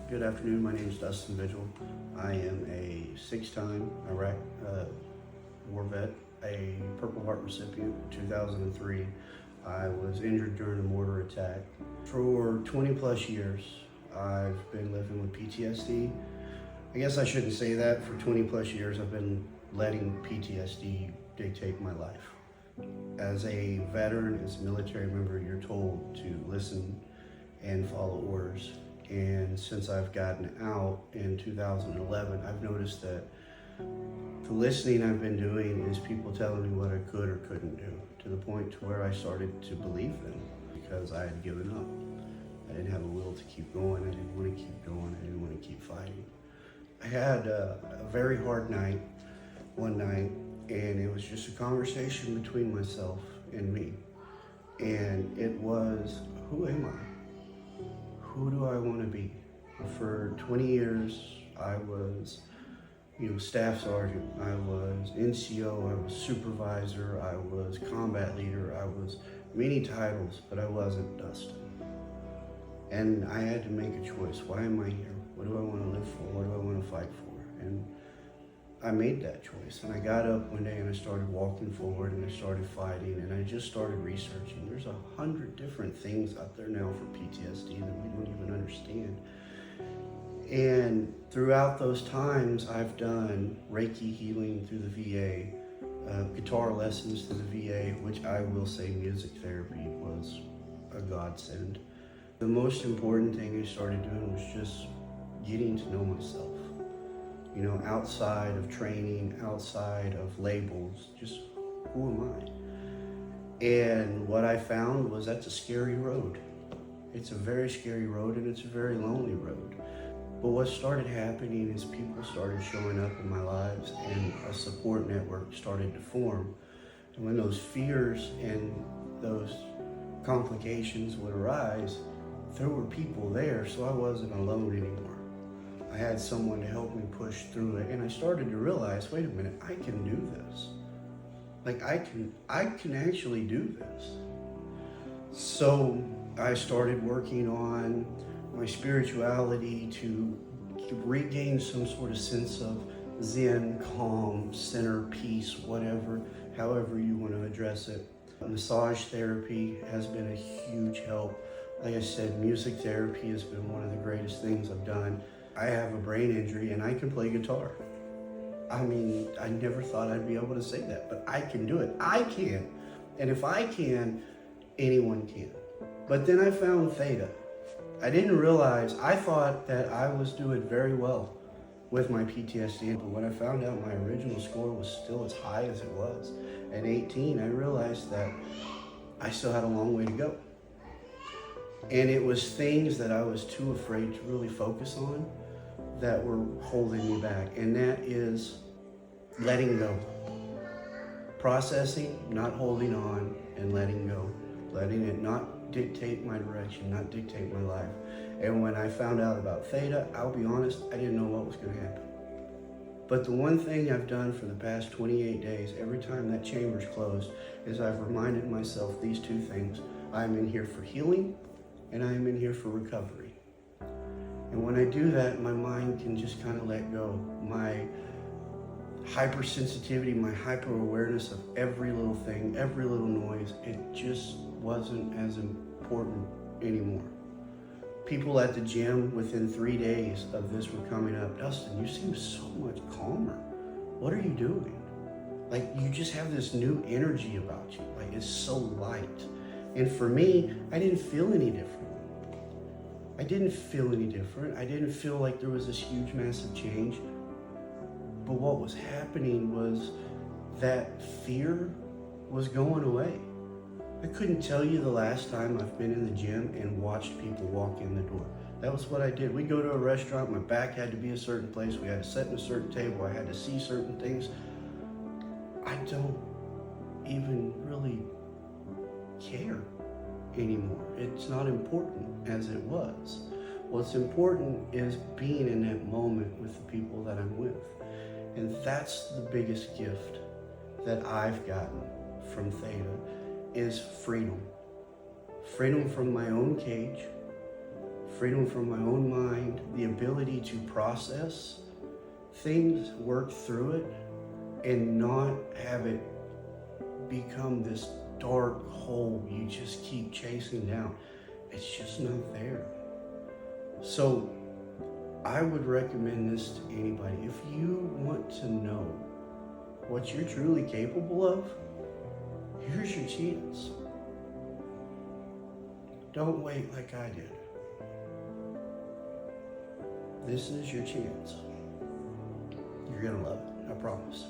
Good afternoon, my name is Dustin Vigil. I am a 6-time Iraq war vet, a Purple Heart recipient in 2003. I was injured during a mortar attack. For 20 plus years, I've been living with PTSD. I guess I shouldn't say that. For 20 plus years, I've been letting PTSD dictate my life. As a veteran, as a military member, you're told to listen and follow orders. And since I've gotten out in 2011, I've noticed that the listening I've been doing is people telling me what I could or couldn't do, to the point to where I started to believe them because I had given up. I didn't have a will to keep going. I didn't want to keep going. I didn't want to keep fighting. I had a very hard night one night, and it was just a conversation between myself and me. And it was, who am I? Who do I want to be? For 20 years, I was, staff sergeant. I was NCO. I was supervisor. I was combat leader. I was many titles, but I wasn't Dustin. And I had to make a choice. Why am I here? What do I want to live for? What do I want to fight for? And I made that choice. And I got up one day and I started walking forward and I started fighting and I just started researching. There's 100 different things out there now for PTSD that we don't even understand. And throughout those times, I've done Reiki healing through the VA, guitar lessons through the VA, which I will say music therapy was a godsend. The most important thing I started doing was just getting to know myself. Outside of training, outside of labels, just who am I? And what I found was that's a scary road. It's a very scary road and it's a very lonely road. But what started happening is people started showing up in my lives and a support network started to form. And when those fears and those complications would arise, there were people there, so I wasn't alone anymore. I had someone to help me push through it, and I started to realize, wait a minute, I can do this. I can actually do this. So I started working on my spirituality to regain some sort of sense of zen, calm, center, peace, however you want to address it. Massage therapy has been a huge help. Like I said, music therapy has been one of the greatest things I've done. I have a brain injury and I can play guitar. I mean, I never thought I'd be able to say that, but I can do it. I can. And if I can, anyone can. But then I found Theta. I didn't realize, I thought that I was doing very well with my PTSD, but when I found out my original score was still as high as it was at 18, I realized that I still had a long way to go. And it was things that I was too afraid to really focus on that were holding me back. And that is letting go. Processing, not holding on, and letting go. Letting it not dictate my direction, not dictate my life. And when I found out about Theta, I'll be honest, I didn't know what was going to happen. But the one thing I've done for the past 28 days, every time that chamber's closed, is I've reminded myself these two things. I'm in here for healing, and I am in here for recovery. And when I do that, my mind can just kind of let go. My hypersensitivity, my hyper-awareness of every little thing, every little noise, it just wasn't as important anymore. People at the gym within 3 days of this were coming up, Dustin, you seem so much calmer. What are you doing? You just have this new energy about you. It's so light. And for me, I didn't feel any different. I didn't feel like there was this huge, massive change. But what was happening was that fear was going away. I couldn't tell you the last time I've been in the gym and watched people walk in the door. That was what I did. We'd go to a restaurant, my back had to be a certain place, we had to sit in a certain table, I had to see certain things. I don't even really care anymore. It's not important as it was. What's important is being in that moment with the people that I'm with. And that's the biggest gift that I've gotten from Theta, is freedom. Freedom from my own cage, freedom from my own mind, the ability to process things, work through it, and not have it become this dark hole you just keep chasing down. It's just not there. So I would recommend this to anybody. If you want to know what you're truly capable of, here's your chance. Don't wait like I did. This is your chance. You're gonna love it, I promise.